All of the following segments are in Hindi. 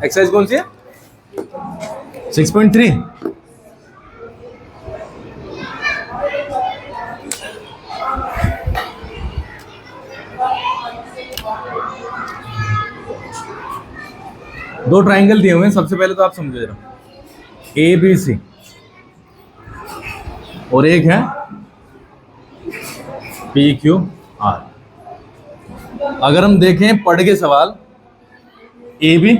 एक्सरसाइज कौन सी है? 6.3। दो ट्राइंगल दिए हुए हैं, सबसे पहले तो आप समझो जरा, ए बी सी, और एक है पी क्यू आर। अगर हम देखें पढ़ के सवाल, ए बी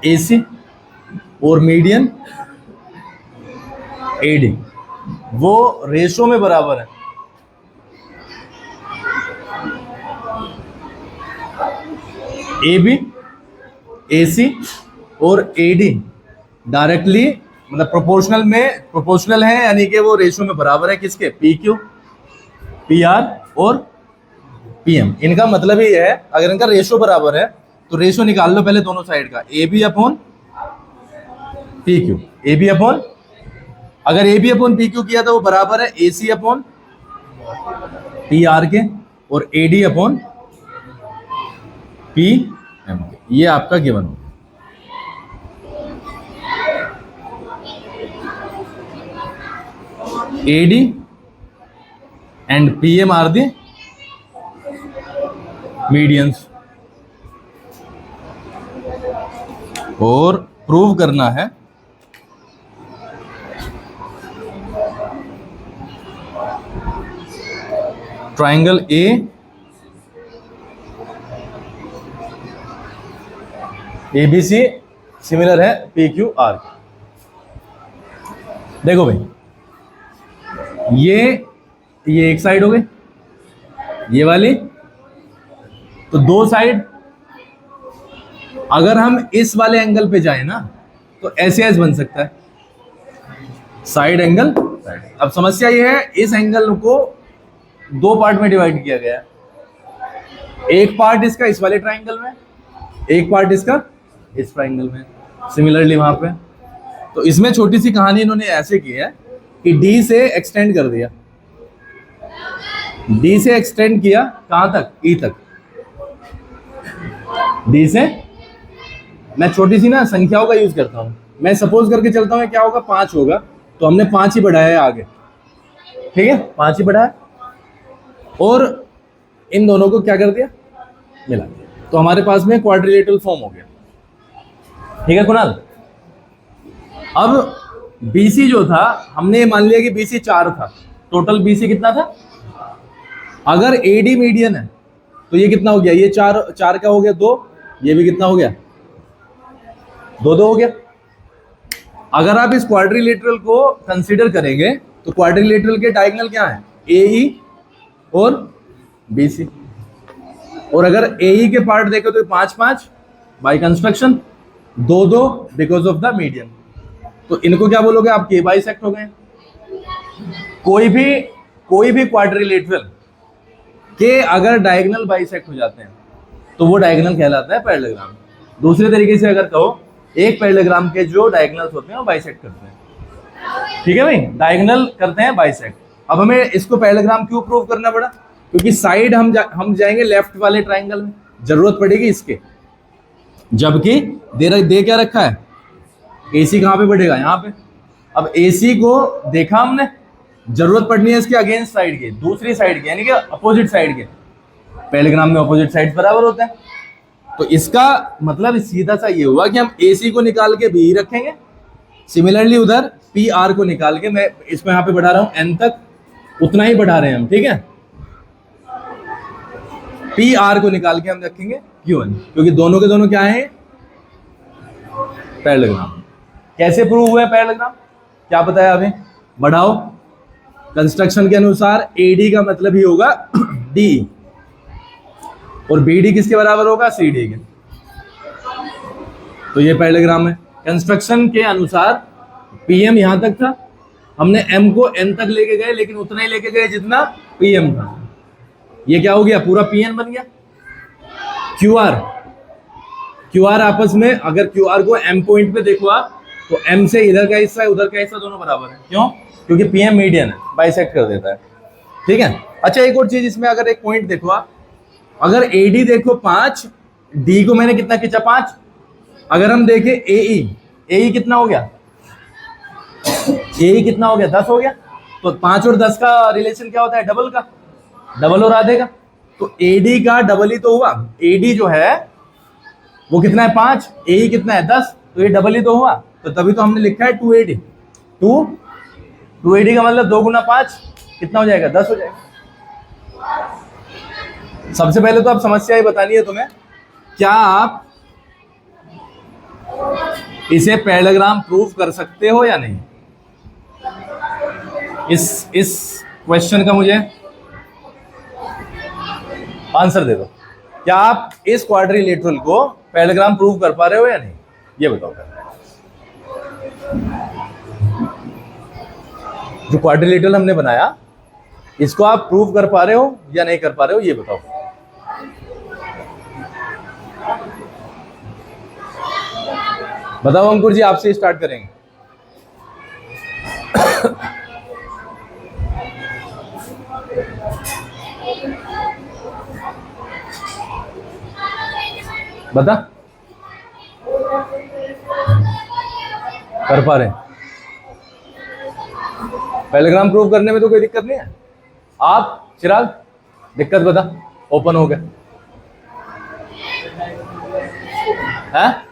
ए सी और मीडियन ए डी, वो रेशो में बराबर है। ए बी ए सी और ए डी डायरेक्टली मतलब प्रोपोर्शनल है, यानी कि वो रेशो में बराबर है किसके? पी क्यू, पी आर और पी एम। इनका मतलब ही है अगर इनका रेशो बराबर है तो रेशो निकाल लो पहले दोनों साइड का, A B upon P Q. A B upon, अगर A B upon P Q किया तो वो बराबर है A C upon P R के और A D upon P M के। ये आपका गिवन हो। AD and PM are the medians। और प्रूव करना है ट्राइंगल ABC सिमिलर है PQR। देखो भाई, ये एक साइड हो गई, ये वाली, तो दो साइड। अगर हम इस वाले एंगल पे जाए ना तो ऐसे बन सकता है, साइड एंगल साइड। अब समस्या ये है, इस एंगल को दो पार्ट में डिवाइड किया गया है। एक पार्ट इसका इस वाले ट्राइंगल में, एक पार्ट इसका इस ट्राइंगल में, सिमिलरली वहां पे। तो इसमें छोटी सी कहानी इन्होंने ऐसे की है कि डी से एक्सटेंड कर दिया, डी से एक्सटेंड किया कहां तक? ई तक। डी से, मैं छोटी सी ना संख्याओं का यूज करता हूं, मैं सपोज करके चलता हूं क्या होगा? 5 होगा, तो हमने 5 ही बढ़ाया है आगे, ठीक है, 5 ही बढ़ाया और इन दोनों को क्या कर दिया? मिला दिया। तो हमारे पास में क्वाड्रिलेटरल फॉर्म हो गया, ठीक है कुणाल। अब BC जो था, हमने मान लिया कि BC 4 था, टोटल BC कितना था? अगर AD मीडियन है तो ये कितना हो गया? ये 4 का हो गया 2, ये भी कितना हो गया? 2 हो गया। अगर आप इस क्वाड्रिलेटरल को कंसीडर करेंगे तो क्वाड्रिलेटरल के डायगोनल क्या है? AE और BC। और अगर AE के पार्ट देखें तो 5-5 by construction, 2-2 because of the median. तो इनको क्या बोलोगे आप? के बाइसेक्ट हो गए। कोई भी क्वाड्रिलेटरल के अगर डायगोनल बाइसेक्ट हो जाते हैं तो वो डायगोनल कहलाता है पैरेललोग्राम। दूसरे तरीके से अगर कहो, एक पैरेललोग्राम के जो डायगोनल्स होते हैं वो बाइसेक्ट करते हैं, ठीक है भाई, डायगोनल करते हैं बाइसेक्ट। अब हमें इसको पैरेललोग्राम क्यों प्रूव करना पड़ा? क्योंकि साइड हम जाएंगे लेफ्ट वाले ट्राइंगल में, जरूरत पड़ेगी इसके, जबकि दे क्या रखा है? AC कहाँ पे बढ़ेगा? यहाँ पे। अब AC को देखा हमने, जरूरत पड़नी है इसके अगेंस्ट साइड के, दूसरी साइड के, यानी कि अपोजिट साइड के। पैरेललोग्राम में अपोजिट साइड बराबर होते हैं। तो इसका मतलब सीधा सा ये हुआ कि हम AC को निकाल के B रखेंगे, सिमिलरली उधर PR को निकाल के, मैं इसको यहाँ पे बढ़ा रहा हूँ N तक, उतना ही बढ़ा रहे हैं हम, ठीक है। PR को निकाल के हम रखेंगे Q1, क्योंकि दोनों के दोनों क्या है? पैरेललोग्राम। कैसे प्रूव हुआ है पैरेललोग्राम? क्या बताया अभी? बढ़ाओ, कंस्ट्रक्शन के अनुसार AD का मतलब ही होगा DE और BD किसके बराबर होगा? CD के। तो ये पैरेललोग्राम है। कंस्ट्रक्शन के अनुसार PM यहां तक था, हमने M को N तक लेके गए, लेकिन उतना ही लेके गए जितना PM था। ये क्या हो गया? पूरा PN बन गया। QR आपस में, अगर QR को M पॉइंट पे देखो आप, तो M से इधर का हिस्सा उधर का हिस्सा दोनों बराबर है। क्यों? क्योंकि PM मीडियन है, बाइसेक्ट कर देता है, ठीक है। अच्छा, एक और चीज इसमें, अगर एक पॉइंट देखो आप, अगर AD देखो 5 डी को मैंने कितना खींचा 5। अगर हम देखें ए कितना हो गया, ए कितना हो गया 10 हो गया। तो 5 और 10 का रिलेशन क्या होता है, डबल का, डबल और आधे का। तो एडी का डबल ही तो हुआ, एडी जो है वो कितना है 5, ए कितना है 10, तो ये डबल ही तो हुआ। तो तभी तो हमने लिखा है 2AD। 2AD का मतलब 2 गुना 5 कितना हो जाएगा, 10 हो जाएगा। सबसे पहले तो आप समस्या ही बतानी है तुम्हें, क्या आप इसे पैरेललोग्राम प्रूव कर सकते हो या नहीं। इस क्वेश्चन का मुझे आंसर दे दो। क्या आप इस क्वाड्रिलेटरल को पैरेललोग्राम प्रूव कर पा रहे हो या नहीं, ये बताओ। जो क्वाड्रिलेटरल हमने बनाया इसको आप प्रूव कर पा रहे हो या नहीं कर पा रहे हो, ये बताओ। बताओ अंकुर जी, आपसे स्टार्ट करेंगे। बता, कर पा रहे हैं। पैरेललोग्राम प्रूव करने में तो कोई दिक्कत नहीं है। आप चिराग दिक्कत बता, ओपन हो गया है।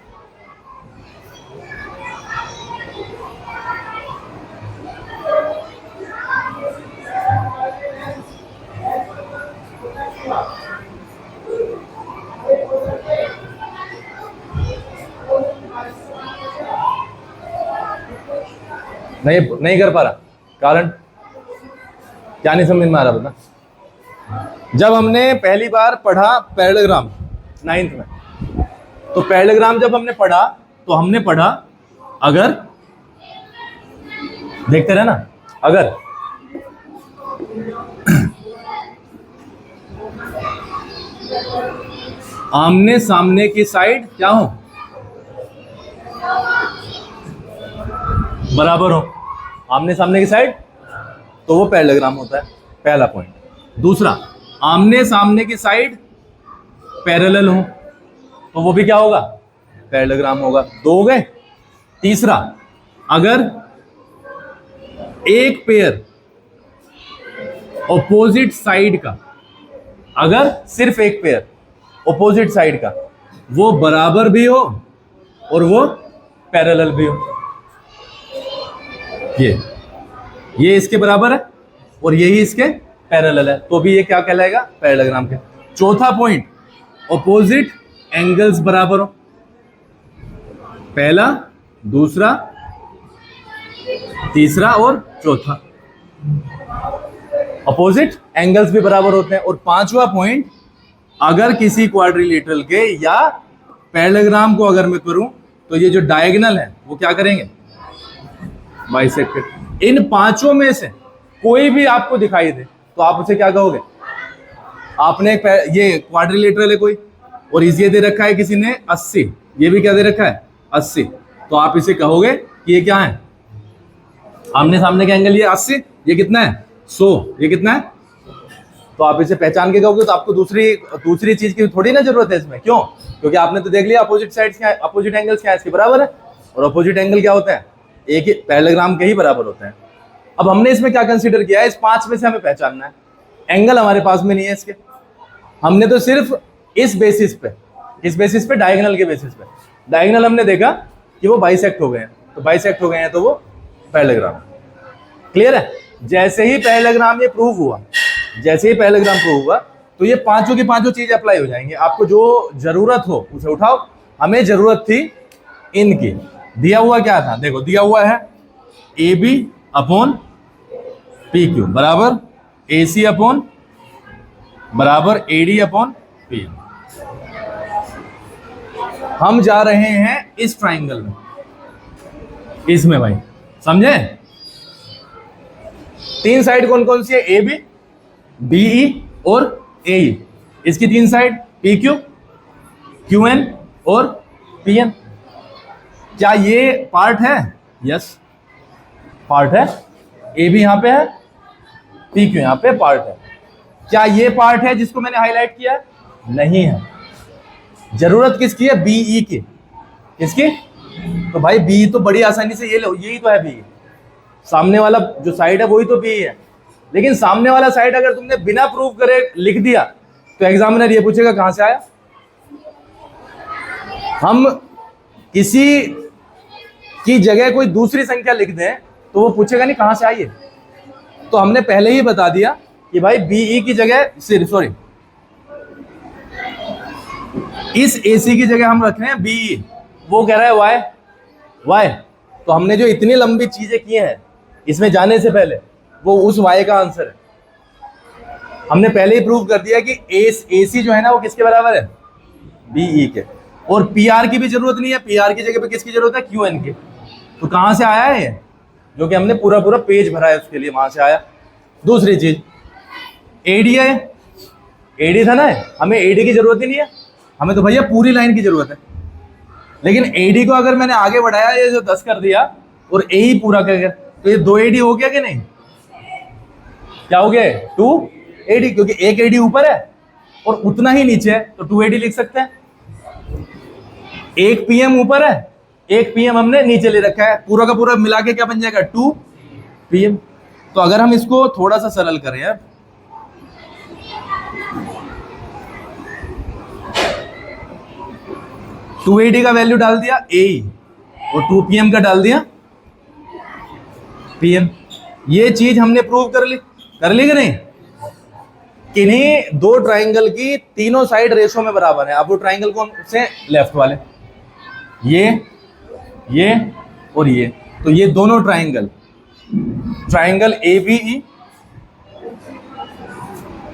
नहीं कर पा रहा, कारण क्या नहीं समझ में आ रहा बता। जब हमने पहली बार पढ़ा पैरेललोग्राम 9th में, तो पैरेललोग्राम जब हमने पढ़ा तो हमने पढ़ा, अगर देखते रहे ना, अगर आमने सामने की साइड क्या हो, बराबर हो, आमने सामने की साइड, तो वो पैरेललोग्राम होता है, पहला पॉइंट। दूसरा, आमने सामने की साइड पैरेलल हो, तो वो भी क्या होगा, पैरेललोग्राम होगा। 2 हो गए। तीसरा, अगर एक पेयर ऑपोजिट साइड का, अगर सिर्फ एक पेयर ऑपोजिट साइड का वो बराबर भी हो और वो पैरेलल भी हो, ये इसके बराबर है और यही इसके पैरेलल है, तो भी ये क्या कहलाएगा, पैरेललोग्राम के। चौथा पॉइंट, ऑपोजिट एंगल्स बराबर हो, पहला, दूसरा, तीसरा और चौथा, ऑपोजिट एंगल्स भी बराबर होते हैं। और पांचवा पॉइंट, अगर किसी क्वाड्रिलेटरल के या पैरेललोग्राम को अगर मैं करूं तो ये जो डायगोनल है वो क्या करेंगे, बाइसेक्टेड। इन पांचों में से कोई भी आपको दिखाई दे तो आप उसे क्या कहोगे, आपने ये क्वाड्रिलेटरल है कोई और ये दे रखा है किसी ने 80, ये भी क्या दे रखा है 80, तो आप इसे कहोगे कि ये क्या है, आमने सामने का एंगल ये 80, ये कितना है 100, ये कितना है, तो आप इसे पहचान के कहोगे। तो आपको दूसरी चीज की थोड़ी ना जरूरत है इसमें, क्यों, क्योंकि आपने तो देख लिया अपोजिट साइड्स क्या है, अपोजिट एंगल्स क्या है, इसके बराबर है, और अपोजिट एंगल क्या होता है, एक ही पैरेललोग्राम के ही बराबर होते हैं। अब हमने इसमें क्या कंसीडर किया है, इस 5 में से हमें पहचानना है, एंगल हमारे पास में नहीं है इसके, हमने तो सिर्फ इस बेसिस पे डायगोनल के बेसिस पे, डायगोनल हमने देखा कि वो बाइसेक्ट हो गए हैं, तो बाइसेक्ट हो गए हैं तो वो पैरेललोग्राम। क्लियर है। जैसे ही पैरेललोग्राम ये प्रूव हुआ, जैसे ही पैरेललोग्राम प्रूव हुआ तो ये पांचों की पांचों चीज अप्लाई हो जाएंगे। आपको जो जरूरत हो उसे उठाओ। हमें जरूरत थी इनकी, दिया हुआ क्या था, देखो दिया हुआ है AB अपॉन PQ बराबर AC अपॉन बराबर AD अपॉन PM। हम जा रहे हैं इस ट्राइंगल में, इसमें भाई समझे, 3 साइड कौन कौन सी है, AB, BE और AE, इसकी 3 साइड PQ, QN और PN। क्या ये पार्ट है, यस पार्ट है, AB यहां पे है, PQ यहां पे पार्ट है। क्या ये पार्ट है जिसको मैंने हाईलाइट किया, नहीं है, जरूरत किसकी है? बीई की। किसकी? तो भाई बी तो बड़ी आसानी से ये लो, यही तो है बी। सामने वाला जो साइड है वही तो बी है। लेकिन सामने वाला साइड अगर तुमने बिना प्रूव करे लिख दिया तो एग्जामिनर ये पूछेगा कहां से आया। हम किसी की जगह कोई दूसरी संख्या लिख दें तो वो पूछेगा नहीं कहां से आई है। तो हमने पहले ही बता दिया कि भाई बीई की जगह सॉरी इस एसी की जगह हम रख रहे हैं बीई। वो कह रहा है वाई वाई। तो हमने जो इतनी लंबी चीजें की हैं इसमें जाने से पहले वो उस वाई का आंसर है। हमने पहले ही प्रूव कर दिया कि एसी जो है ना वो किसके बराबर है? बीई के। और पीआर की भी जरूरत नहीं है। पीआर की जगह पे किसकी जरूरत है? क्यूएन की। तो कहां से आया है ये? जो कि हमने पूरा पूरा पेज भरा है उसके लिए, वहां से आया। दूसरी चीज एडी है। एडी था ना, हमें एडी की जरूरत ही नहीं है, हमें तो भैया पूरी लाइन की जरूरत है। लेकिन एडी को अगर मैंने आगे बढ़ाया, ये जो 10 कर दिया और ए ही पूरा कर गया, तो ये 2 एडी हो गया कि नहीं? क्या हो गया? 2 एडी, क्योंकि एक एडी ऊपर है और उतना ही नीचे है तो 2 एडी लिख सकते हैं। एक पीएम ऊपर है, एक पीएम हमने नीचे ले रखा है, पूरा का पूरा मिला के क्या बन जाएगा? 2 पीएम। तो अगर हम इसको थोड़ा सा सरल करें यार, टू एडी का वैल्यू डाल दिया ए और 2 पीएम का डाल दिया पीएम। ये चीज हमने प्रूव कर ली कि नहीं? किन्हीं 2 ट्राइंगल की तीनों साइड रेशो में बराबर है। अब वो ट्राइंगल कौन से? लेफ्ट वाले, ये और ये। तो ये दोनों triangle A B E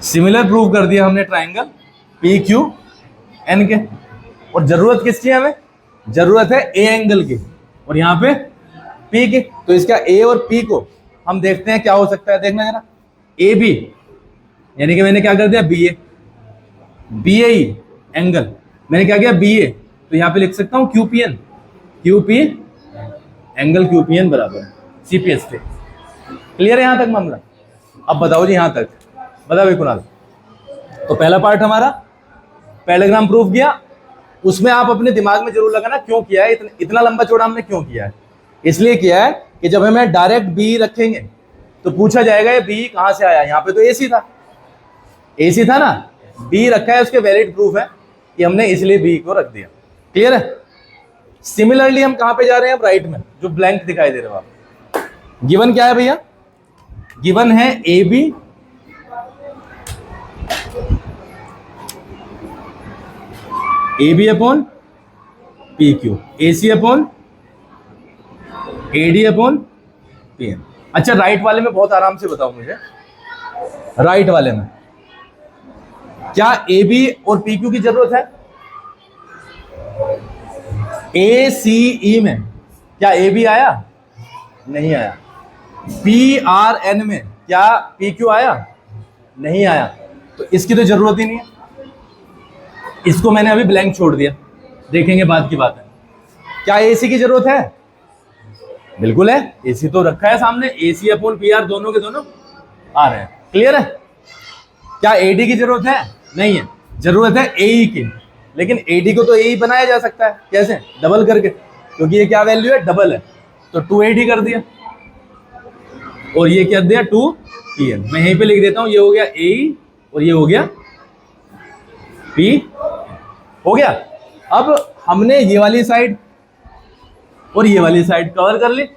similar prove कर दिया हमने ट्राइंगल पी क्यू एन के। और जरूरत किसकी है हमें? जरूरत है ए एंगल की और यहाँ पे पी की। तो इसका ए और पी को हम देखते हैं क्या हो सकता है। देखना जरा, ए बी यानी कि मैंने क्या कर दिया? B A. B A angle मैंने क्या किया? B A. तो यहाँ पे लिख सकता हूँ Q P N. Q P angle Q P N बराबर सीपीएस पे। क्लियर है यहाँ तक मामला? अब बताओ जी, यहाँ तक बताओ भाई कुणाल। तो पहला पार्ट हमारा पैरेललोग्राम प्रूफ किया। उसमें आप अपने दिमाग में जरूर लगाना क्यों किया है, इतना लंबा चौड़ा हमने क्यों किया है। इसलिए किया है कि जब हमें डायरेक्ट बी रखेंगे तो पूछा जाएगा ये बी कहां से आया। यहाँ पे तो एसी था, एसी था ना, बी रखा है, उसके वैलिड प्रूफ है कि हमने इसलिए बी को रख दिया। क्लियर है? सिमिलरली हम कहां पे जा रहे हैं? अब राइट में जो ब्लैंक दिखाई दे रहे हो आप। गिवन क्या है भैया? गिवन है A B upon P Q, A C upon A D upon P N. अच्छा, राइट वाले में बहुत आराम से बताओ मुझे, राइट वाले में क्या ए बी और पी क्यू की जरूरत है? ए सी ई में क्या ए बी आया? नहीं आया। पी आर एन में क्या पी क्यू आया? नहीं आया। तो इसकी तो जरूरत ही नहीं है, इसको मैंने अभी ब्लैंक छोड़ दिया, देखेंगे बाद की बात है। क्या एसी की जरूरत है? बिल्कुल है, एसी तो रखा है सामने, एसी अपॉन पी आर दोनों के दोनों आ रहे हैं। क्लियर है? क्या एडी की जरूरत है? नहीं है, जरूरत है एई की। लेकिन एडी को तो एई बनाया जा सकता है, कैसे? डबल करके, क्योंकि ये क्या वैल्यू है? डबल है। तो 2 एडी कर दिया और ये क्या दिया? 2 पी एन। मैं यहीं पे लिख देता हूं, ये हो गया ए और ये हो गया पी, हो गया। अब हमने ये वाली साइड और ये वाली साइड कवर कर ली,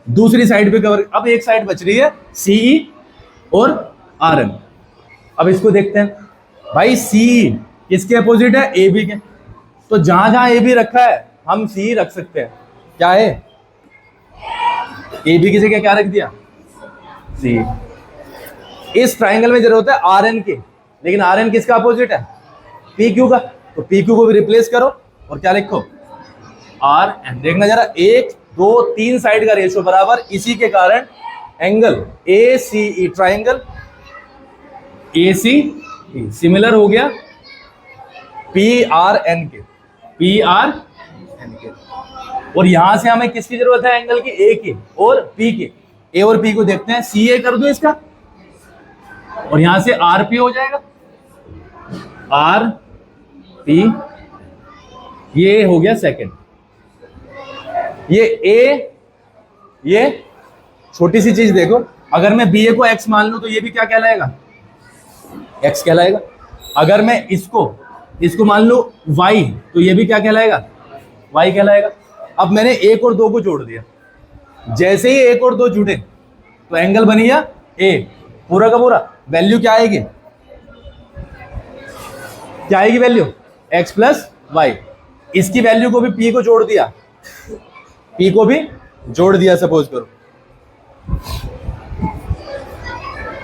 दूसरी साइड पे कवर। अब एक साइड बच रही है सीई और आर एन। अब इसको देखते हैं भाई, सी किसके अपोजिट है? ए बी के। तो जहां जहां ए बी रखा है हम सी रख सकते हैं। क्या है? ए बी की जगह क्या रख दिया? सी। इस ट्राइंगल में जरूरत है आर एन की, लेकिन आर एन किसका अपोजिट है? पी क्यू का। तो पी क्यू को भी रिप्लेस करो और क्या लिखो? R N. देखना जरा, 1 2 3 साइड का रेशियो बराबर, इसी के कारण angle A C E, triangle A C E similar हो गया पी आर एन के, पी आर एन के। और यहां से हमें किसकी जरूरत है? एंगल की, ए की और पी की। ए और पी को देखते हैं, सी ए कर दो इसका और यहां से आर पी हो जाएगा, आर पी ये हो गया सेकंड। ये ए, ये छोटी सी चीज देखो, अगर मैं बी ए को एक्स मान लूं तो ये भी क्या कहलाएगा, एक्स कहलाएगा। अगर मैं इसको मान लूं वाई, तो ये भी क्या कहलाएगा, वाई कहलाएगा। अब मैंने एक और दो को जोड़ दिया, जैसे ही एक और दो जुड़े तो एंगल बन गया ए, पूरा का पूरा। वैल्यू क्या आएगी, क्या आएगी वैल्यू, एक्स प्लस वाई। इसकी वैल्यू को भी पी को जोड़ दिया, पी को भी जोड़ दिया सपोज करो।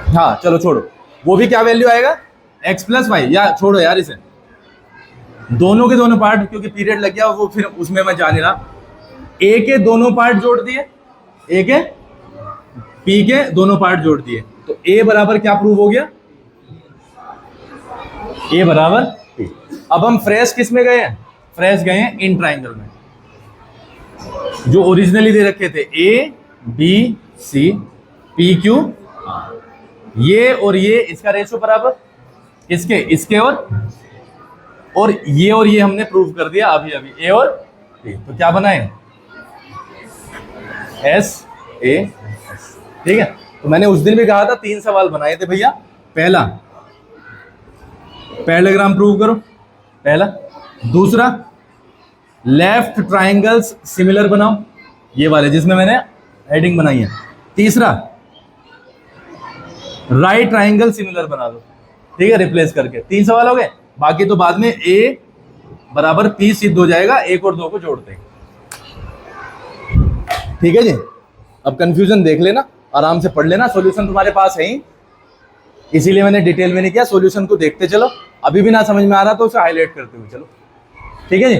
हाँ चलो छोड़ो, वो भी क्या वैल्यू आएगा, एक्स प्लस वाई। या छोड़ो यार इसे, दोनों के दोनों पार्ट, क्योंकि पीरियड लग गया वो, फिर उसमें मैं जा नहीं रहा। ए के दोनों पार्ट जोड़ दिए, ए के पी के दोनों पार्ट जोड़ दिए, तो ए बराबर क्या प्रूव हो गया, ए बराबर पी। अब हम फ्रेश किस में गए हैं, फ्रेश गए हैं इन ट्राइंगल में, जो ओरिजिनली दे रखे थे A B C P Q. ये और ये, इसका रेशो बराबर इसके, इसके और ये हमने प्रूव कर दिया अभी अभी, ए और पी। तो क्या बनाए, एस ए एस। ठीक है, तो मैंने उस दिन भी कहा था 3 सवाल बनाए थे भैया। पहला पैरेललोग्राम प्रूव करो, पहला। दूसरा लेफ्ट ट्राइंगल्स सिमिलर बनाओ, ये वाले जिसमें मैंने हेडिंग बनाई है। तीसरा राइट ट्राइंगल सिमिलर बना दो, ठीक है, रिप्लेस करके। 3 सवाल हो गए, बाकी तो बाद में ए बराबर पी सिद्ध हो जाएगा, एक और दो को जोड़ते हैं। ठीक है जी, अब कंफ्यूजन देख लेना, आराम से पढ़ लेना, सॉल्यूशन तुम्हारे पास है ही, इसीलिए मैंने डिटेल में नहीं किया। सॉल्यूशन को देखते चलो, अभी भी ना समझ में आ रहा तो उसे हाईलाइट करते हुए चलो। ठीक है जी।